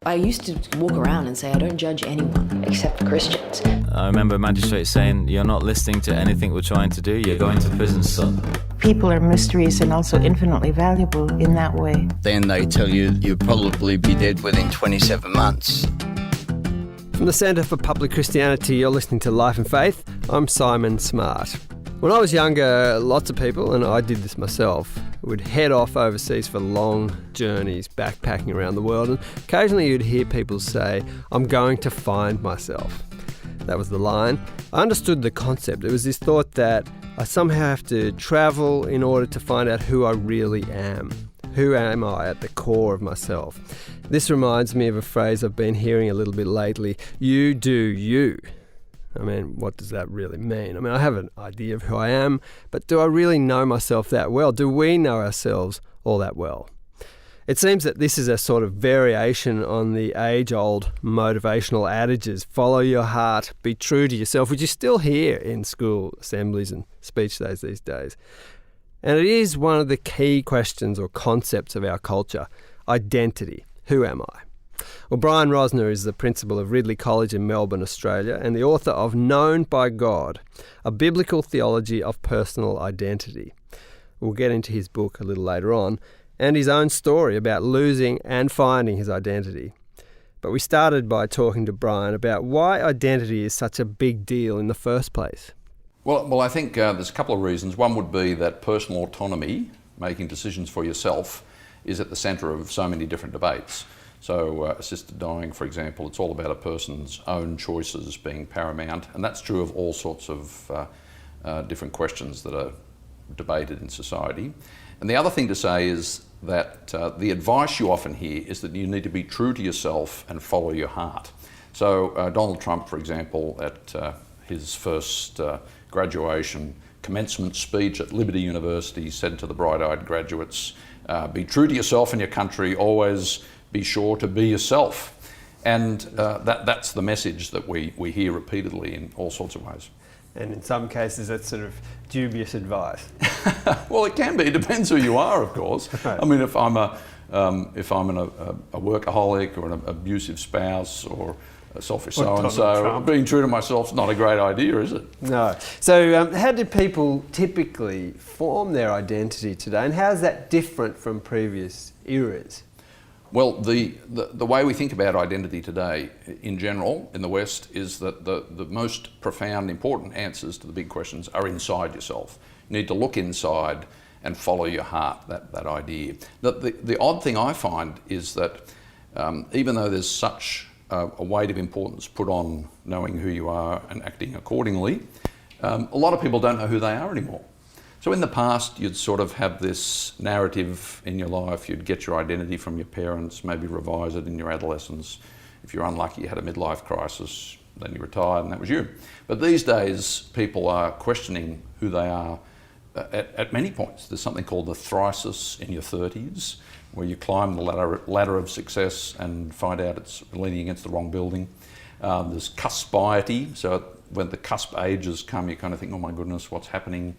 I used to walk around and say I don't judge anyone except Christians. I remember magistrates saying, you're not listening to anything we're trying to do, you're going to prison, son. People are mysterious and also infinitely valuable in that way. Then they tell you you'll probably be dead within 27 months. From the Centre for Public Christianity, you're listening to Life and Faith. I'm Simon Smart. When I was younger, lots of people, and I did this myself, would head off overseas for long journeys, backpacking around the world, and occasionally you'd hear people say, I'm going to find myself. That was the line. I understood the concept. It was this thought that I somehow have to travel in order to find out who I really am. Who am I at the core of myself? This reminds me of a phrase I've been hearing a little bit lately, you do you. I mean, what does that really mean? I mean, I have an idea of who I am, but do I really know myself that well? Do we know ourselves all that well? It seems that this is a sort of variation on the age-old motivational adages, follow your heart, be true to yourself, which you still hear in school assemblies and speech days these days. And it is one of the key questions or concepts of our culture, identity. Who am I? Well, Brian Rosner is the principal of Ridley College in Melbourne, Australia, and the author of Known by God, a biblical theology of personal identity. We'll get into his book a little later on, and his own story about losing and finding his identity. But we started by talking to Brian about why identity is such a big deal in the first place. Well, I think there's a couple of reasons. One would be that personal autonomy, making decisions for yourself, is at the centre of so many different debates. So assisted dying, for example, it's all about a person's own choices being paramount, and that's true of all sorts of different questions that are debated in society. And the other thing to say is that the advice you often hear is that you need to be true to yourself and follow your heart. So Donald Trump, for example, at his first graduation commencement speech at Liberty University said to the bright-eyed graduates, be true to yourself and your country, always be sure to be yourself. And that's the message that we hear repeatedly in all sorts of ways. And in some cases that's sort of dubious advice. Well, it can be. It depends who you are, of course. Right. I mean, if I'm a workaholic or an abusive spouse or a selfish so-and-so, being true to myself is not a great idea, is it? No. So how do people typically form their identity today, and how is that different from previous eras? Well, the way we think about identity today, in general, in the West, is that the most profound, important answers to the big questions are inside yourself. You need to look inside and follow your heart, that idea. The odd thing I find is that even though there's such a weight of importance put on knowing who you are and acting accordingly, a lot of people don't know who they are anymore. So in the past, you'd sort of have this narrative in your life. You'd get your identity from your parents, maybe revise it in your adolescence. If you're unlucky, you had a midlife crisis, then you retired and that was you. But these days, people are questioning who they are at many points. There's something called the thrisis in your 30s, where you climb the ladder of success and find out it's leaning against the wrong building. There's cuspiety, so when the cusp ages come, you kind of think, oh my goodness, what's happening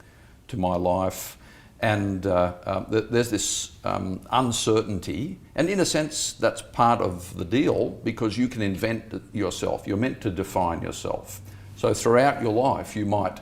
to my life? And there's this uncertainty, and in a sense that's part of the deal, because you can invent yourself. You're meant to define yourself. So throughout your life you might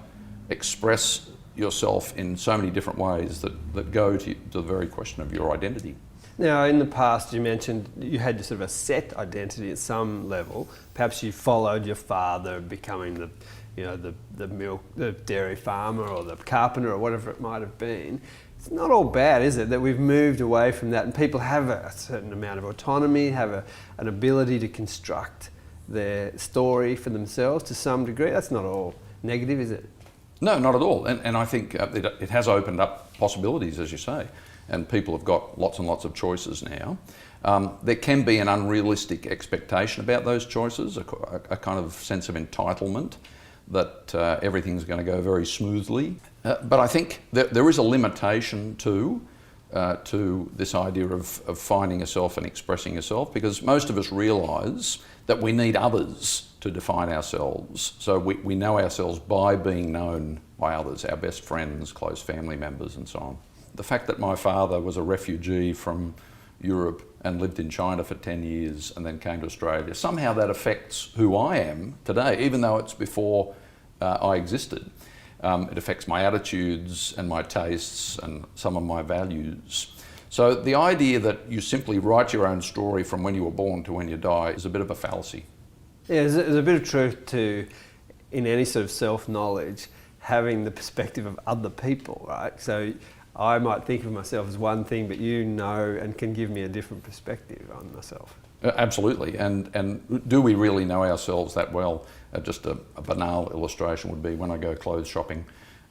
express yourself in so many different ways that go to the very question of your identity. Now, in the past, you mentioned you had sort of a set identity at some level. Perhaps you followed your father, becoming the dairy farmer or the carpenter or whatever it might have been. It's not all bad, is it, that we've moved away from that and people have a certain amount of autonomy, have an ability to construct their story for themselves to some degree. That's not all negative, is it? No, not at all. And I think it has opened up possibilities, as you say, and people have got lots and lots of choices now. There can be an unrealistic expectation about those choices, a kind of sense of entitlement that everything's going to go very smoothly. But I think that there is a limitation to this idea of finding yourself and expressing yourself, because most of us realise that we need others to define ourselves. So we know ourselves by being known by others, our best friends, close family members and so on. The fact that my father was a refugee from Europe and lived in China for 10 years and then came to Australia. Somehow that affects who I am today, even though it's before I existed. It affects my attitudes and my tastes and some of my values. So the idea that you simply write your own story from when you were born to when you die is a bit of a fallacy. Yeah, there's a bit of truth to, in any sort of self-knowledge, having the perspective of other people, right? So I might think of myself as one thing, but you know and can give me a different perspective on myself. Absolutely, and do we really know ourselves that well? Just a banal illustration would be when I go clothes shopping,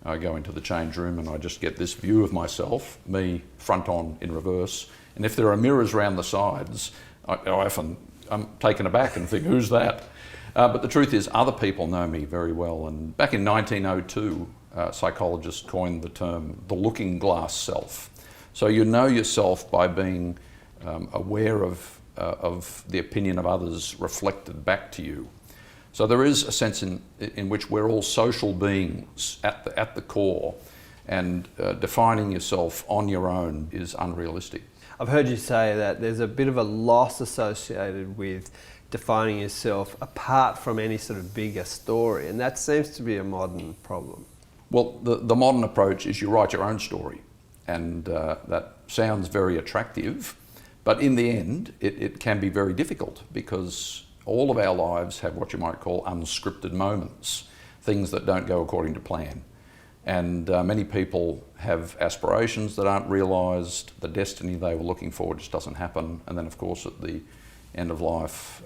I go into the change room and I just get this view of myself, me front on in reverse, and if there are mirrors around the sides, I'm taken aback and think, who's that? But the truth is other people know me very well, and back in 1902, psychologists coined the term the looking glass self. So you know yourself by being aware of the opinion of others reflected back to you. So there is a sense in which we're all social beings at the core, and defining yourself on your own is unrealistic. I've heard you say that there's a bit of a loss associated with defining yourself apart from any sort of bigger story, and that seems to be a modern problem. Well, the modern approach is you write your own story, and that sounds very attractive, but in the end it can be very difficult, because all of our lives have what you might call unscripted moments, things that don't go according to plan. And many people have aspirations that aren't realised, the destiny they were looking for just doesn't happen, and then of course at the end of life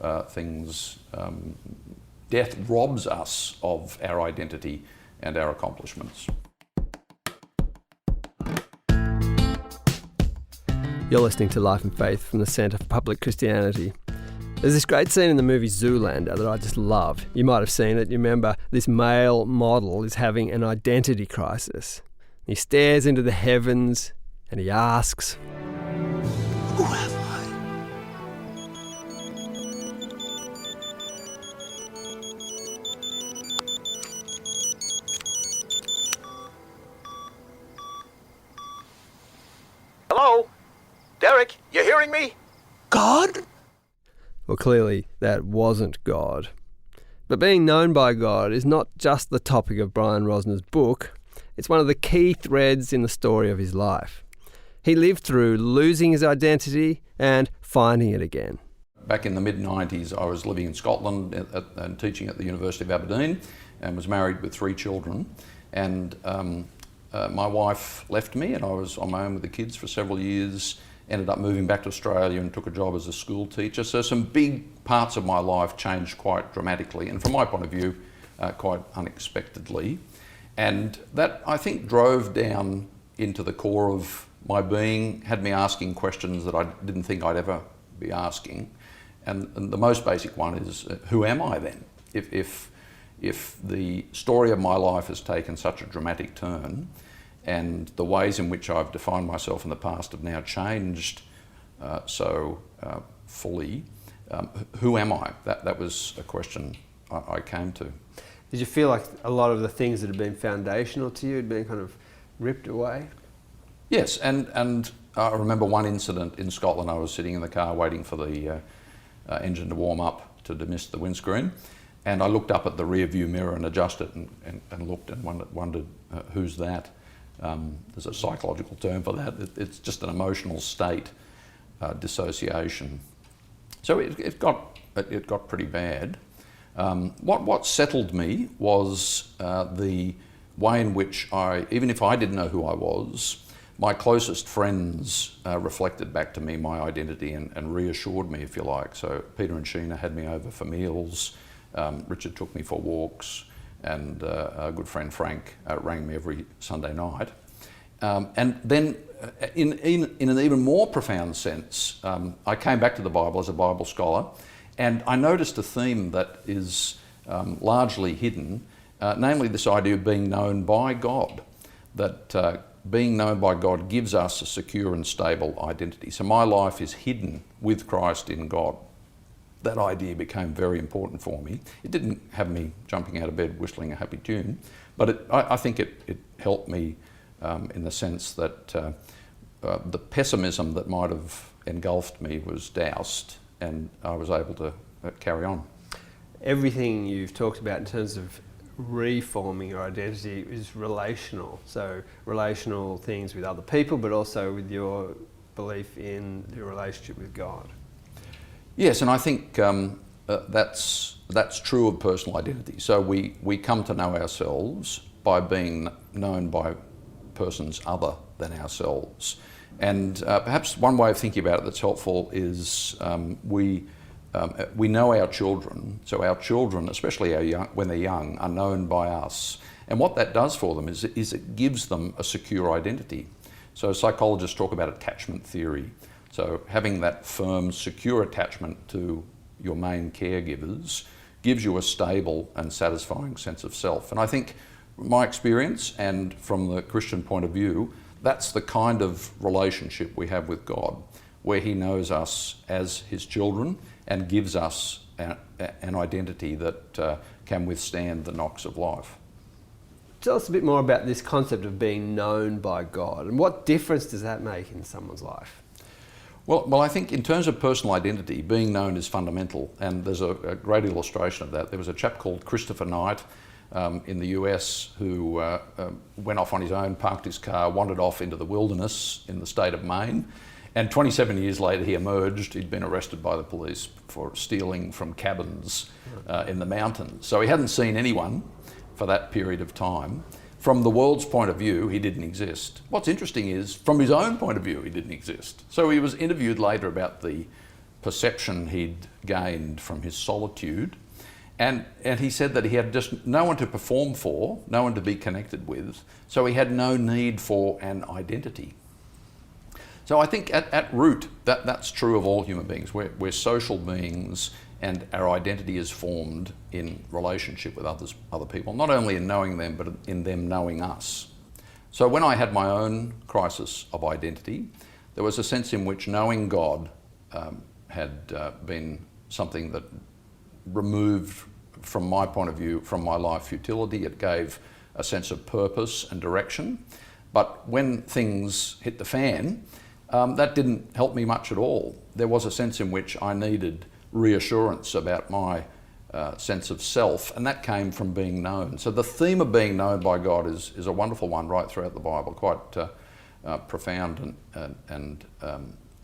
death robs us of our identity and our accomplishments. You're listening to Life and Faith from the Centre for Public Christianity. There's this great scene in the movie Zoolander that I just love. You might have seen it. You remember this male model is having an identity crisis. He stares into the heavens and he asks, Who am I? Hello? Derek, you hearing me? God? Well, clearly that wasn't God. But being known by God is not just the topic of Brian Rosner's book, it's one of the key threads in the story of his life. He lived through losing his identity and finding it again. Back in the mid-90s, I was living in Scotland and teaching at the University of Aberdeen, and was married with 3 children. And my wife left me, and I was on my own with the kids for several years. Ended up moving back to Australia and took a job as a school teacher. So some big parts of my life changed quite dramatically, and from my point of view, quite unexpectedly. And that, I think, drove down into the core of my being, had me asking questions that I didn't think I'd ever be asking. And the most basic one is, who am I then? If the story of my life has taken such a dramatic turn, and the ways in which I've defined myself in the past have now changed so fully, who am I? That was a question I came to. Did you feel like a lot of the things that had been foundational to you had been kind of ripped away? Yes, and I remember one incident in Scotland. I was sitting in the car waiting for the engine to warm up to demist the windscreen, and I looked up at the rear view mirror and adjusted and looked and wondered who's that? There's a psychological term for that. It's just an emotional state, dissociation. So it got pretty bad. What settled me was the way in which even if I didn't know who I was, my closest friends reflected back to me my identity and reassured me, if you like. So Peter and Sheena had me over for meals. Richard took me for walks. And a good friend Frank rang me every Sunday night. And then in an even more profound sense, I came back to the Bible as a Bible scholar, and I noticed a theme that is largely hidden, namely this idea of being known by God, that being known by God gives us a secure and stable identity. So my life is hidden with Christ in God. That idea became very important for me. It didn't have me jumping out of bed whistling a happy tune, but I think it helped me in the sense that the pessimism that might have engulfed me was doused, and I was able to carry on. Everything you've talked about in terms of reforming your identity is relational. So relational things with other people, but also with your belief in your relationship with God. Yes, and I think that's true of personal identity. So we come to know ourselves by being known by persons other than ourselves. And perhaps one way of thinking about it that's helpful is we know our children. So our children, especially when they're young, are known by us. And what that does for them is it gives them a secure identity. So psychologists talk about attachment theory. So having that firm, secure attachment to your main caregivers gives you a stable and satisfying sense of self. And I think my experience, and from the Christian point of view, that's the kind of relationship we have with God, where He knows us as His children and gives us an identity that can withstand the knocks of life. Tell us a bit more about this concept of being known by God, and what difference does that make in someone's life? Well, I think in terms of personal identity, being known is fundamental, and there's a great illustration of that. There was a chap called Christopher Knight in the US who went off on his own, parked his car, wandered off into the wilderness in the state of Maine, and 27 years later he emerged. He'd been arrested by the police for stealing from cabins in the mountains. So he hadn't seen anyone for that period of time. From the world's point of view, he didn't exist. What's interesting is, from his own point of view, he didn't exist. So he was interviewed later about the perception he'd gained from his solitude, and he said that he had just no one to perform for, no one to be connected with, so he had no need for an identity. So I think at root, that's true of all human beings. We're social beings, and our identity is formed in relationship with other people, not only in knowing them, but in them knowing us. So when I had my own crisis of identity, there was a sense in which knowing God had been something that removed, from my point of view, from my life futility. It gave a sense of purpose and direction. But when things hit the fan, that didn't help me much at all. There was a sense in which I needed reassurance about my sense of self, and that came from being known. So the theme of being known by God is a wonderful one right throughout the Bible, quite profound and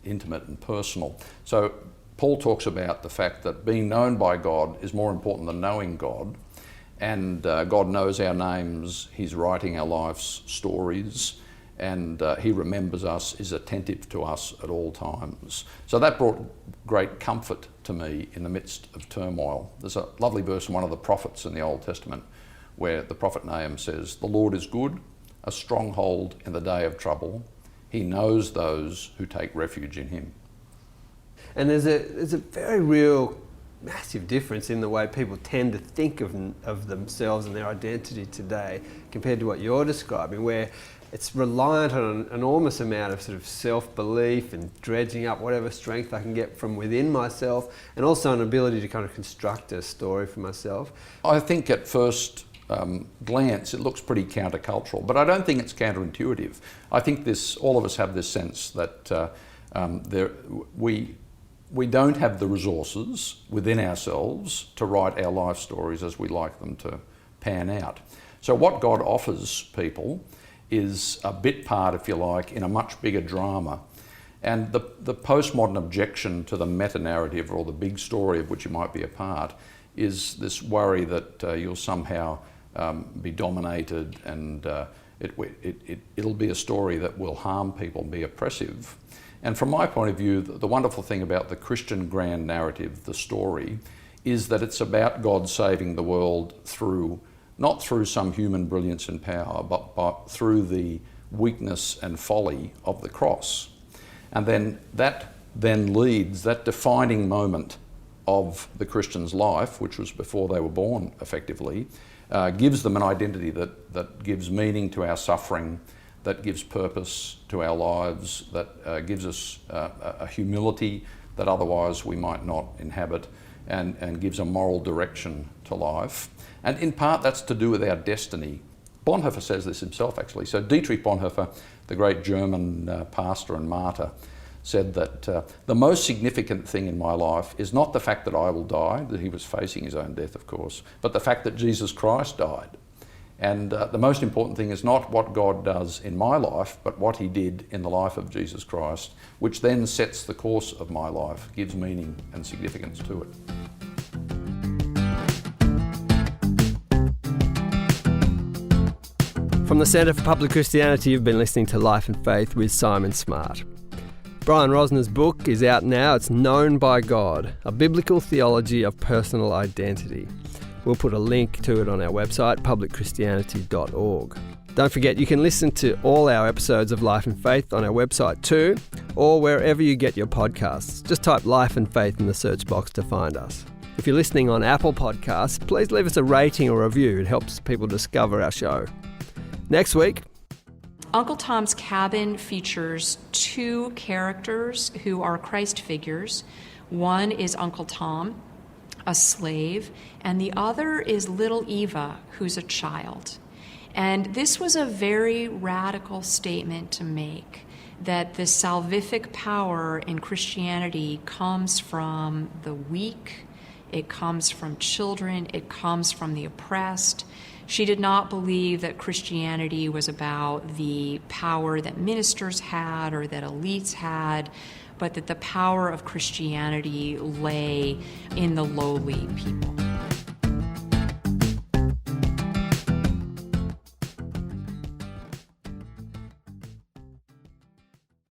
intimate and personal. So Paul talks about the fact that being known by God is more important than knowing God, and God knows our names. He's writing our life's stories, and He remembers us, is attentive to us at all times. So that brought great comfort to me in the midst of turmoil. There's a lovely verse in one of the prophets in the Old Testament where the prophet Nahum says, "The Lord is good, a stronghold in the day of trouble. He knows those who take refuge in Him." And there's a very real, massive difference in the way people tend to think of themselves and their identity today compared to what you're describing, where it's reliant on an enormous amount of sort of self-belief and dredging up whatever strength I can get from within myself, and also an ability to kind of construct a story for myself. I think at first glance it looks pretty countercultural, but I don't think it's counterintuitive. I think all of us have this sense that we don't have the resources within ourselves to write our life stories as we like them to pan out. So what God offers people is a bit part, if you like, in a much bigger drama. And the postmodern objection to the meta-narrative, or the big story of which you might be a part, is this worry that you'll somehow be dominated, and it'll be a story that will harm people and be oppressive. And from my point of view, the wonderful thing about the Christian grand narrative, the story, is that it's about God saving the world not through some human brilliance and power, but through the weakness and folly of the cross. And then that leads, that defining moment of the Christian's life, which was before they were born effectively, gives them an identity that gives meaning to our suffering, that gives purpose to our lives, that gives us a humility that otherwise we might not inhabit, and gives a moral direction to life. And in part that's to do with our destiny. Bonhoeffer says this himself, actually. So Dietrich Bonhoeffer, the great German pastor and martyr, said that the most significant thing in my life is not the fact that I will die, that he was facing his own death, of course, but the fact that Jesus Christ died. And the most important thing is not what God does in my life, but what he did in the life of Jesus Christ, which then sets the course of my life, gives meaning and significance to it. From the Centre for Public Christianity, you've been listening to Life and Faith with Simon Smart. Brian Rosner's book is out now. It's Known by God, A Biblical Theology of Personal Identity. We'll put a link to it on our website, publicchristianity.org. Don't forget, you can listen to all our episodes of Life and Faith on our website too, or wherever you get your podcasts. Just type Life and Faith in the search box to find us. If you're listening on Apple Podcasts, please leave us a rating or review. It helps people discover our show. Next week, Uncle Tom's Cabin features two characters who are Christ figures. One is Uncle Tom, a slave, and the other is little Eva, who's a child. And this was a very radical statement to make, that the salvific power in Christianity comes from the weak, it comes from children, it comes from the oppressed. She did not believe that Christianity was about the power that ministers had or that elites had, but that the power of Christianity lay in the lowly people.